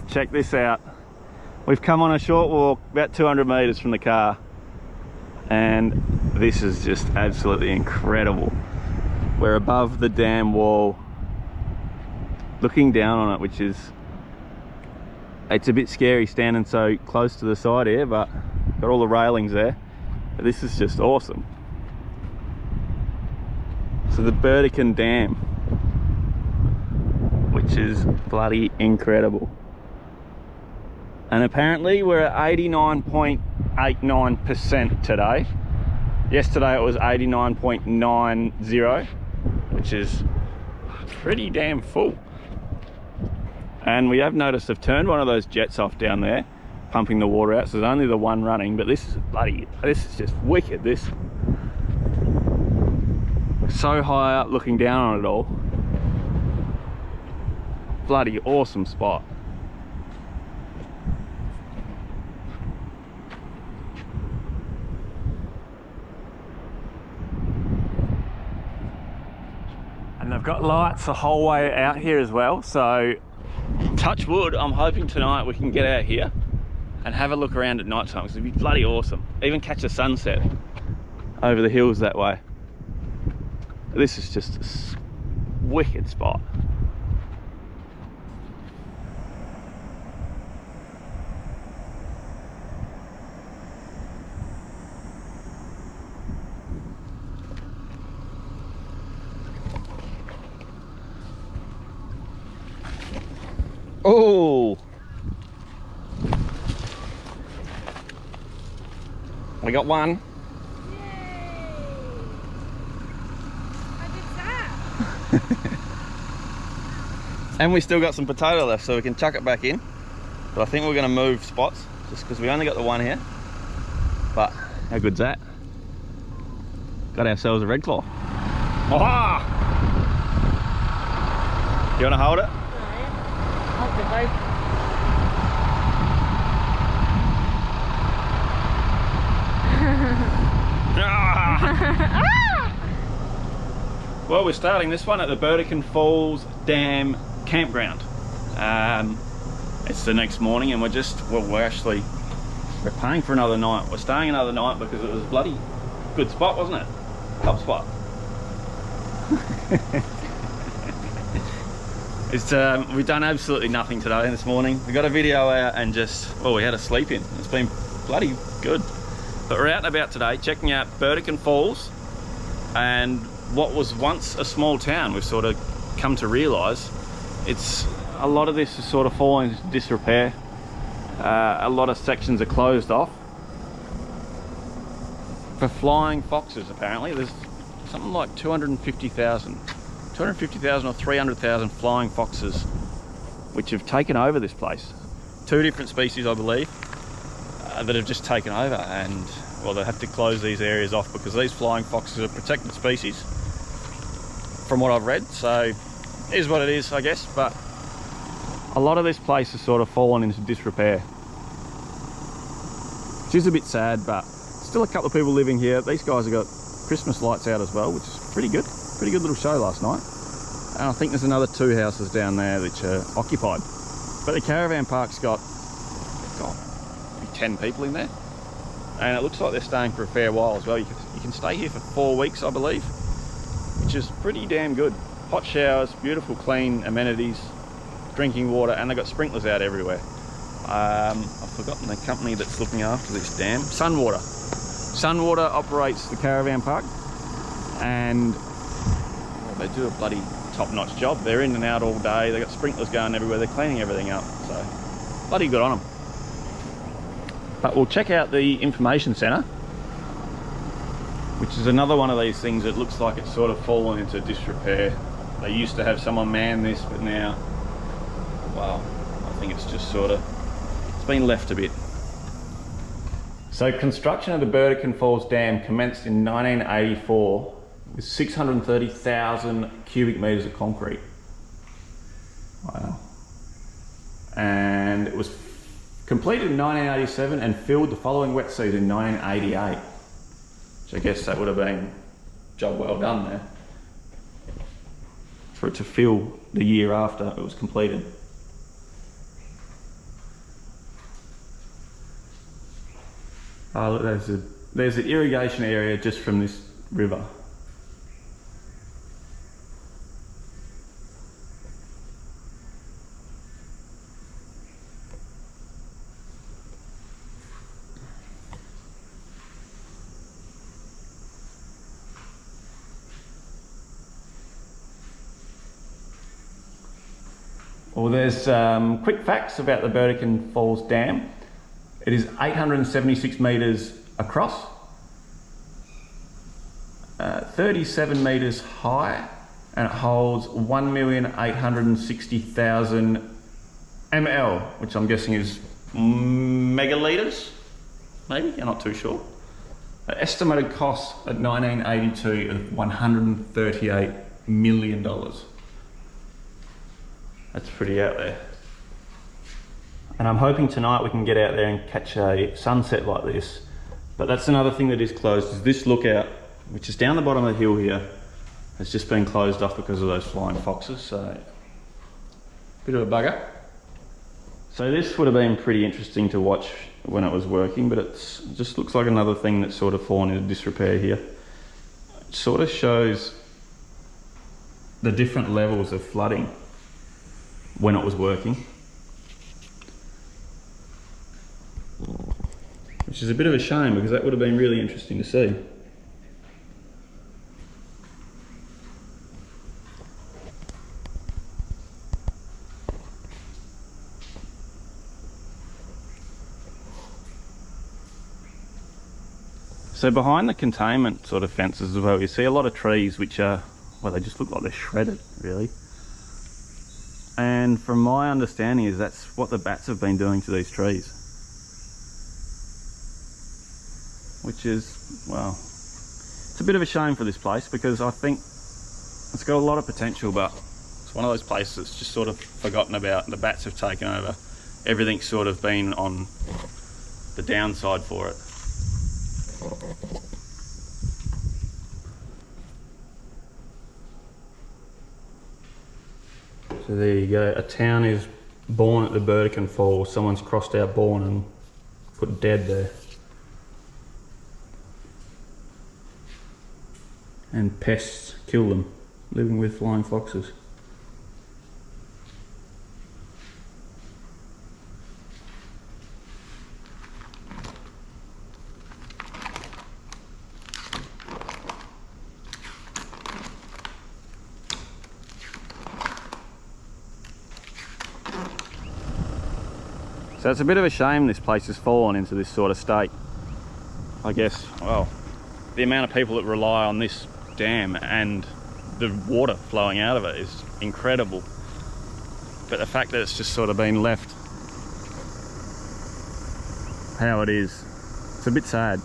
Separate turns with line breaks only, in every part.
check this out. We've come on a short walk, about 200 meters from the car, and this is just absolutely incredible. We're above the dam wall, looking down on it, which is, it's a bit scary standing so close to the side here, but got all the railings there. But this is just awesome. So the Burdekin Dam, which is bloody incredible. And apparently we're at 89.89% today. Yesterday it was 89.90, which is pretty damn full. And we have noticed they've turned one of those jets off down there, pumping the water out, so there's only the one running, but this is bloody, this is just wicked. This, so high up looking down on it all. Bloody awesome spot. And they've got lights the whole way out here as well, so touch wood, I'm hoping tonight we can get out here and have a look around at night time, because it'd be bloody awesome. Even catch a sunset over the hills that way. This is just a wicked spot. Oh, we got one.
Yay! I did that.
And we still got some potato left, so we can chuck it back in. But I think we're going to move spots just because we only got the one here. But how good's that? Got ourselves a red claw. Aha! You want to hold it? Well, we're starting this one at the Burdekin Falls Dam Campground. It's the next morning, and we're paying for another night. We're staying another night because it was a bloody good spot, wasn't it? Top spot. We've done absolutely nothing today this morning. We got a video out and we had a sleep in. It's been bloody good. But we're out and about today checking out Burdekin Falls, and what was once a small town, we've sort of come to realise a lot of this is sort of falling into disrepair. A lot of sections are closed off for flying foxes. Apparently there's something like 250,000 or 300,000 flying foxes which have taken over this place. Two different species, I believe, that have just taken over, and well, they have to close these areas off because these flying foxes are protected species from what I've read. So it is what it is, I guess, but a lot of this place has sort of fallen into disrepair, which is a bit sad, but still a couple of people living here. These guys have got Christmas lights out as well, which is pretty good little show last night. And I think there's another 2 houses down there which are occupied, but the caravan park's got 10 people in there, and it looks like they're staying for a fair while as well. You can stay here for 4 weeks, I believe, which is pretty damn good. Hot showers, beautiful clean amenities, drinking water, and they've got sprinklers out everywhere. I've forgotten the company that's looking after this dam. Sunwater operates the caravan park, and they do a bloody top-notch job. They're in and out all day. They've got sprinklers going everywhere. They're cleaning everything up, so bloody good on them. But we'll check out the information centre, which is another one of these things that looks like it's sort of fallen into disrepair. They used to have someone man this, but now, well, I think it's just it's been left a bit. So construction of the Burdekin Falls Dam commenced in 1984 with 630,000 cubic metres of concrete. Wow. And it was completed in 1987 and filled the following wet season in 1988. So I guess that would have been a job well done there, for it to fill the year after it was completed. Oh look, there's an irrigation area just from this river. Well, there's quick facts about the Burdekin Falls Dam. It is 876 metres across, 37 metres high, and it holds 1,860,000 ml, which I'm guessing is megalitres, maybe, I'm not too sure. The estimated cost at 1982 of $138 million. That's pretty out there. And I'm hoping tonight we can get out there and catch a sunset like this. But that's another thing that is closed, is this lookout, which is down the bottom of the hill here, has just been closed off because of those flying foxes, so bit of a bugger. So this would have been pretty interesting to watch when it was working, but it just looks like another thing that's sort of fallen into disrepair here. It sort of shows the different levels of flooding when it was working, which is a bit of a shame because that would have been really interesting to see. So behind the containment sort of fences as well, you see a lot of trees which are, well, they just look like they're shredded really. And from my understanding is that's what the bats have been doing to these trees. Which is, well, it's a bit of a shame for this place because I think it's got a lot of potential, but it's one of those places that's just sort of forgotten about. The bats have taken over. Everything's sort of been on the downside for it. So there you go, a town is born at the Burdekin Falls. Someone's crossed out born and put dead there. And pests kill them, living with flying foxes. So it's a bit of a shame this place has fallen into this sort of state. I guess, well, the amount of people that rely on this dam and the water flowing out of it is incredible. But the fact that it's just sort of been left how it is, it's a bit sad.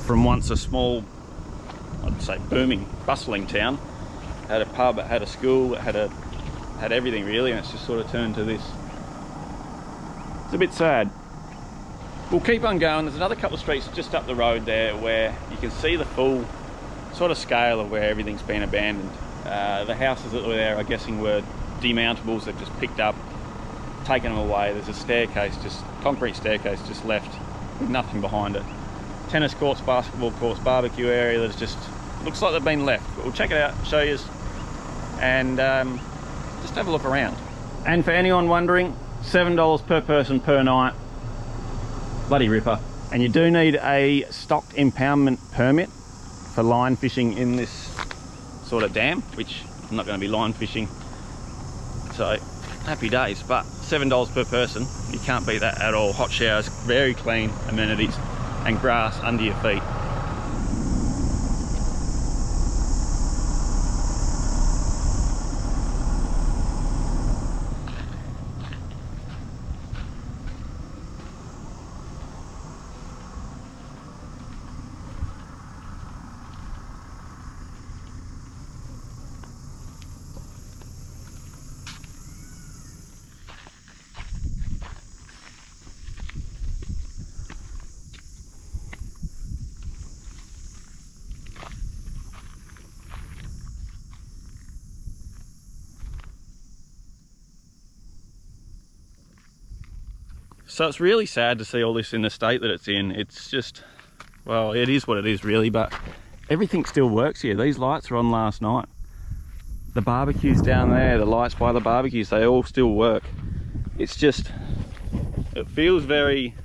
From once a small, I'd say booming, bustling town, had a pub, it had a school, it had everything really, and it's just sort of turned to this. It's a bit sad. We'll keep on going. There's another couple of streets just up the road there where you can see the full sort of scale of where everything's been abandoned. The houses that were there, I'm guessing, were demountables. They've just picked up, taken them away. There's a staircase, just concrete staircase just left with nothing behind it. Tennis courts, basketball courts, barbecue area that's just looks like they've been left. But we'll check it out, show you, and just have a look around. And for anyone wondering, $7 per person per night. Bloody ripper. And you do need a stocked impoundment permit for line fishing in this sort of dam, which I'm not going to be line fishing, so happy days. But $7 per person, you can't beat that at all. Hot showers, very clean amenities, and grass under your feet. So it's really sad to see all this in the state that it's in. It's just, well, it is what it is really, but everything still works here. These lights were on last night. The barbecues down there, the lights by the barbecues, they all still work. It's just, it feels very,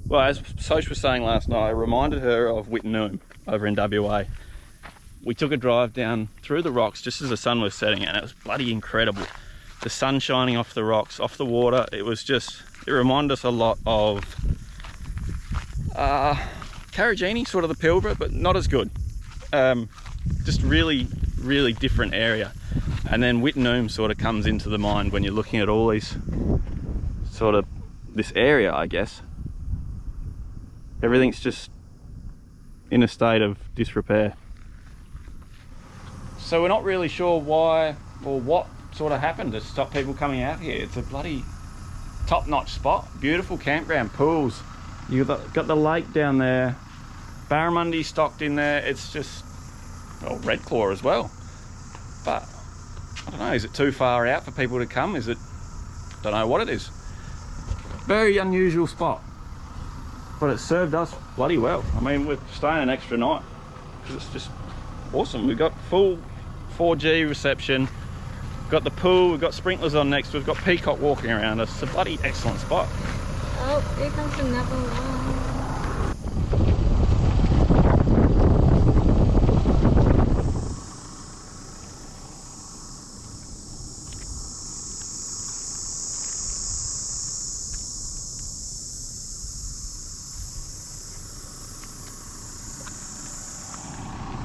well, as Soch was saying last night, I reminded her of Witnoom over in WA. We took a drive down through the rocks just as the sun was setting, and it was bloody incredible. The sun shining off the rocks, off the water. It was just, it reminded us a lot of Carragini, sort of the Pilbara, but not as good. Just really, really different area. And then Witnoom sort of comes into the mind when you're looking at all these sort of, this area, I guess. Everything's just in a state of disrepair. So we're not really sure why or what sort of happened to stop people coming out here. It's a bloody top-notch spot. Beautiful campground, pools. You've got the lake down there. Barramundi stocked in there. It's just, well, Red Claw as well. But I don't know, is it too far out for people to come? Is it, don't know what it is. Very unusual spot. But it served us bloody well. I mean, we're staying an extra night because it's just awesome. We've got full 4G reception. We've got the pool, we've got sprinklers on next, we've got peacock walking around us. It's a bloody excellent spot.
Oh, here comes another one.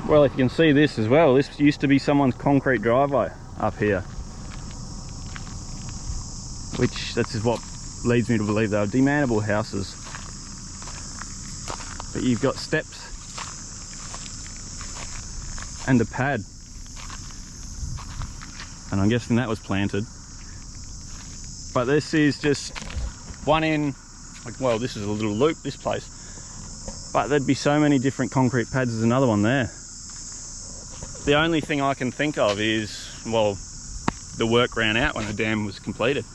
Well, if you can see this as well, this used to be someone's concrete driveway up here. Which, this is what leads me to believe they were demountable houses. But you've got steps and a pad. And I'm guessing that was planted. But this is just one in, like, well, this is a little loop, this place. But there'd be so many different concrete pads. There's another one there. The only thing I can think of is, well, the work ran out when the dam was completed.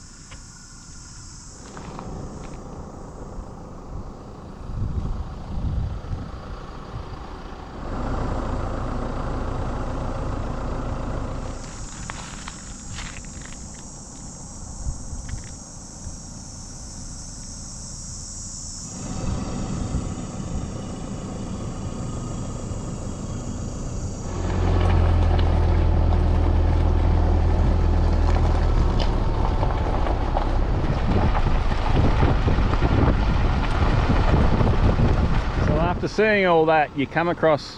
After seeing all that, you come across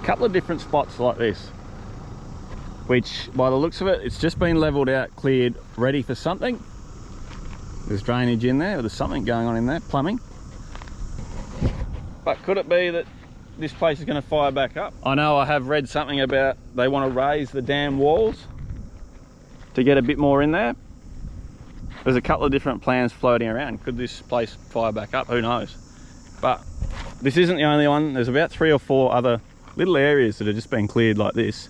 a couple of different spots like this, which by the looks of it, it's just been leveled out, cleared, ready for something. There's drainage in there, or there's something going on in there, plumbing. But could it be that this place is going to fire back up? I know I have read something about they want to raise the dam walls to get a bit more in there. There's a couple of different plans floating around. Could this place fire back up? Who knows? But this isn't the only one. There's about 3 or 4 other little areas that have just been cleared like this.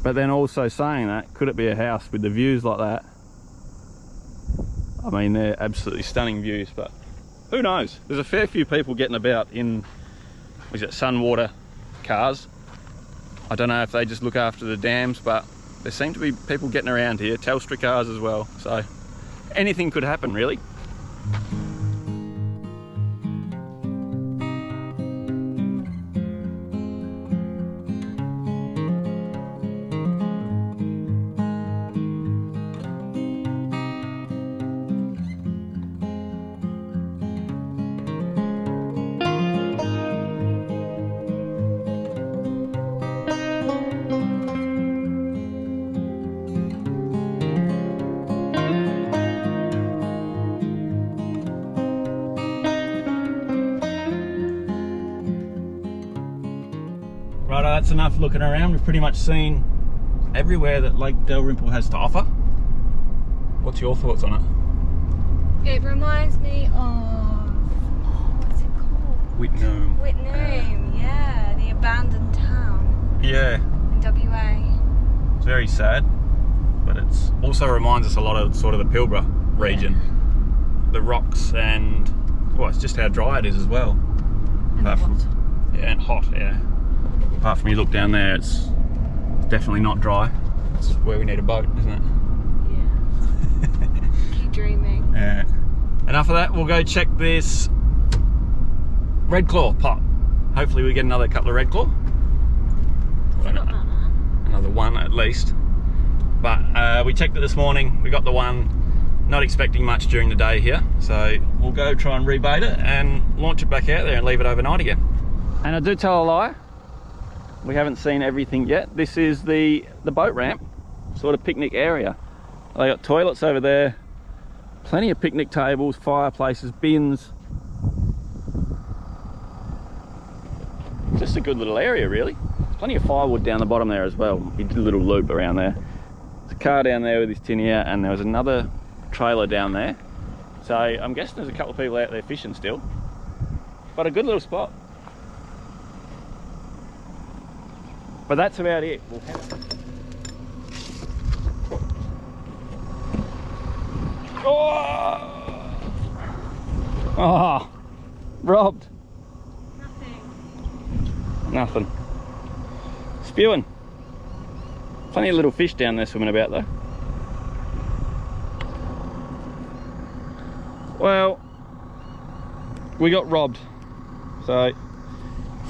But then also saying that, could it be a house with the views like that? I mean, they're absolutely stunning views, but who knows? There's a fair few people getting about in, what is it, Sunwater cars. I don't know if they just look after the dams, but there seem to be people getting around here, Telstra cars as well. So anything could happen, really. Righto, that's enough looking around. We've pretty much seen everywhere that Lake Dalrymple has to offer. What's your thoughts on it?
It reminds me of, what's it called?
Witnoom.
Witnoom, yeah, the abandoned town.
Yeah.
In WA.
It's very sad, but it's also reminds us a lot of sort of the Pilbara region. the rocks and, well, it's just how dry it is as well.
And hot.
Yeah, and hot, yeah. Apart from you look down there, it's definitely not dry. It's where we need a boat, isn't it?
Yeah. Keep dreaming.
Yeah. Enough of that, we'll go check this red claw pot. Hopefully we get another couple of red claw. Another one at least. But we checked it this morning, we got the one. Not expecting much during the day here, so we'll go try and rebait it and launch it back out there and leave it overnight again. And I do tell a lie, we haven't seen everything yet. This is the boat ramp, sort of picnic area. They got toilets over there, plenty of picnic tables, fireplaces, bins. Just a good little area really. Plenty of firewood down the bottom there as well. We did a little loop around there. There's a car down there with his tin here, and there was another trailer down there. So I'm guessing there's a couple of people out there fishing still. But a good little spot. But that's about it. We'll head Oh! Robbed. Nothing. Spewing. Plenty of little fish down there swimming about though. Well, we got robbed. So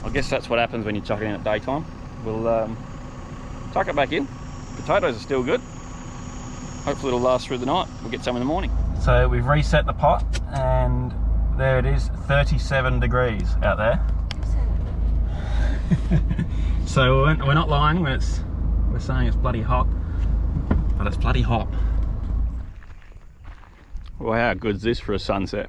I guess that's what happens when you chuck it in at daytime. We'll tuck it back in. Potatoes are still good. Hopefully it'll last through the night. We'll get some in the morning. So we've reset the pot and there it is, 37 degrees out there. So we're not lying when we're saying it's bloody hot, but it's bloody hot. Well, how good's this for a sunset?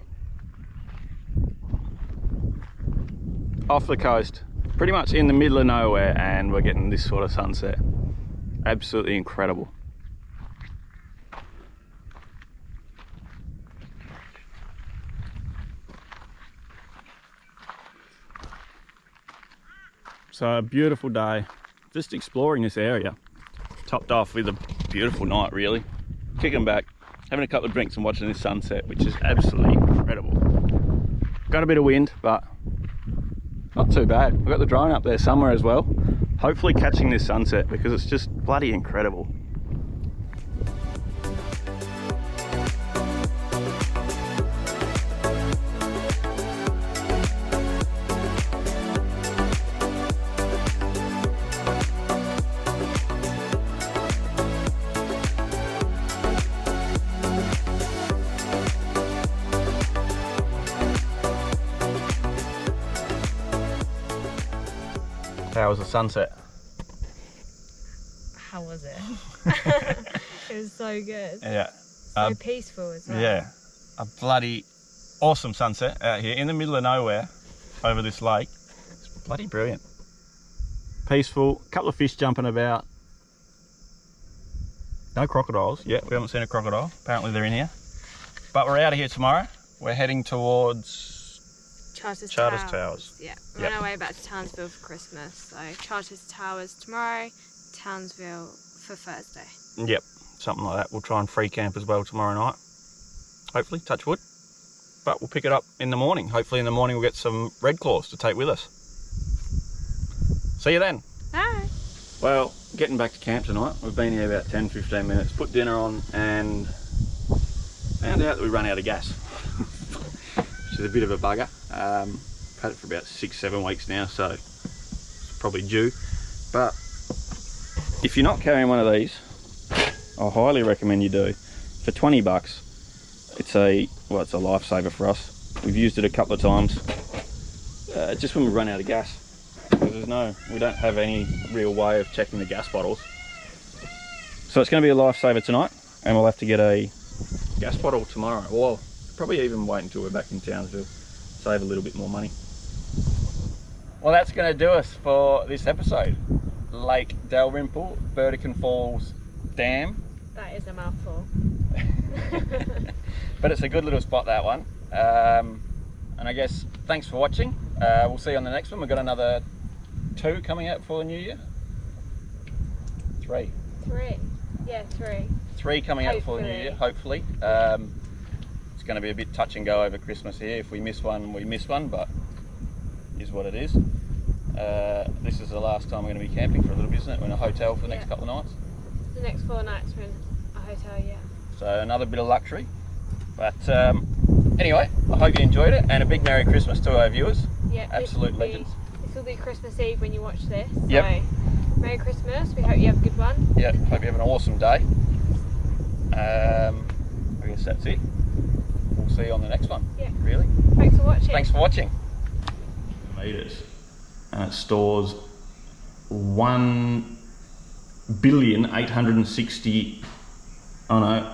Off the coast, pretty much in the middle of nowhere, and we're getting this sort of sunset. Absolutely incredible. So a beautiful day, just exploring this area. Topped off with a beautiful night really. Kicking back, having a couple of drinks and watching this sunset, which is absolutely incredible. Got a bit of wind, but not too bad. We've got the drone up there somewhere as well. Hopefully catching this sunset because it's just bloody incredible. How was the sunset?
How was it? It was so good.
Yeah.
So peaceful as well.
Yeah. A bloody awesome sunset out here in the middle of nowhere over this lake. It's bloody brilliant. Peaceful, a couple of fish jumping about. No crocodiles yet, we haven't seen a crocodile. Apparently they're in here. But we're out of here tomorrow. We're heading towards Charters Towers.
Yeah, we're on our way back to Townsville for Christmas. So Charters Towers tomorrow, Townsville for Thursday.
Yep, something like that. We'll try and free camp as well tomorrow night. Hopefully, touch wood. But we'll pick it up in the morning. Hopefully in the morning we'll get some red claws to take with us. See you then.
Bye.
Well, getting back to camp tonight. We've been here about 10-15 minutes, put dinner on and found out that we ran out of gas. Which is a bit of a bugger. Had it for about 6-7 weeks now, so it's probably due. But if you're not carrying one of these, I highly recommend you do. For 20 bucks, it's a lifesaver for us. We've used it a couple of times, just when we run out of gas. Because we don't have any real way of checking the gas bottles. So it's going to be a lifesaver tonight, and we'll have to get a gas bottle tomorrow. Or probably even wait until we're back in Townsville. Save a little bit more money. Well, that's going to do us for this episode. Lake Dalrymple, Burdekin Falls Dam.
That is a mouthful.
But it's a good little spot, that one. And I guess thanks for watching. We'll see you on the next one. We've got another 2 coming out for the new year. 3.
3. Yeah, 3.
3 coming out for the new year, hopefully. It's going to be a bit touch and go over Christmas here. If we miss one, we miss one, but is what it is. This is the last time we're going to be camping for a little bit, isn't it? We're in a hotel for the next couple of nights.
The next 4 nights we're in a hotel, yeah.
So another bit of luxury. But anyway, I hope you enjoyed it, and a big Merry Christmas to our viewers.
Yeah,
absolute legends.
This will be Christmas Eve when you watch this.
Yep.
So, Merry Christmas. We hope you have a good one.
Yeah, hope you have an awesome day. I guess that's it. We'll see you on the next one.
Yeah.
Really.
Thanks for watching.
Thanks for watching. Meters, and it stores 1,860,000,000. Oh no.